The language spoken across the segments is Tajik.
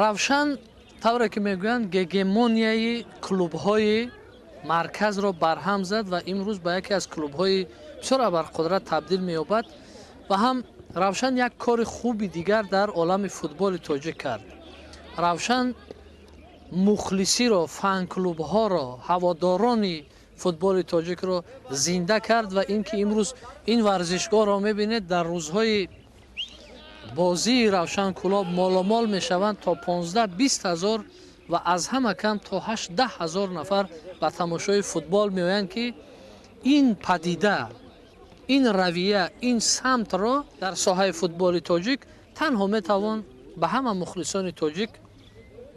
равшан тавре ки мегӯянд гегемонияи клубҳои марказро барҳам зад ва имрӯз ба яке аз клубҳои бисёр абарқудрат табдил меёбад ва ҳам равшан як кори хуби дигар дар олами футболи тоҷик кард. равшан мухлисиро, фан-клубҳоро, ҳаводорони футболи тоҷикро зинда кард ва ин ки имрӯз ин варзишгоҳро мебинед дар рӯзҳои бозии равшан кӯлоб моломол мешаванд то 15-20 ҳазор ва аз ҳама кам то 8-10 ҳазор нафар ба тамошои футбол меоянд ки ин падида, ин равия, ин самтро дар соҳаи футболи тоҷик танҳо метавон ба ҳама мухлисони тоҷик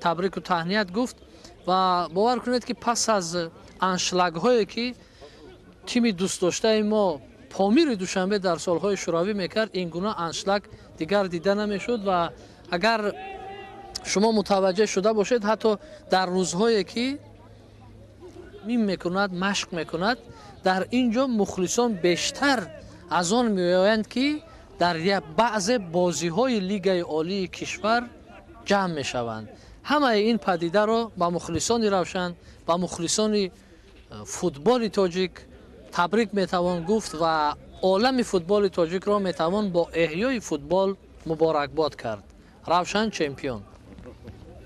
табрику таҳният гуфт ва бовар кунед ки пас аз аншлагҳое ки тими дӯстдоштаи мо Помири Душанбе дар солҳои шӯравӣ мекард, ин гуна аншлаг дигар дида намешуд ва агар шумо мутаваҷҷеҳ шуда бошед, ҳатто дар рӯзҳое ки мим мекунад, машқ мекунад, дар ин ҷо мухлисон бештар аз он меоянд ки дар баъзе бозиҳои лигаи олии кишвар ҷамъ мешаванд. ҳамаи ин падидаро ба мухлисони равшан, ба мухлисони футболи тоҷик табрик метавон гуфт ва олами футболи тоҷикро метавон бо эҳёи футбол муборакбод кард. равшан чемпион.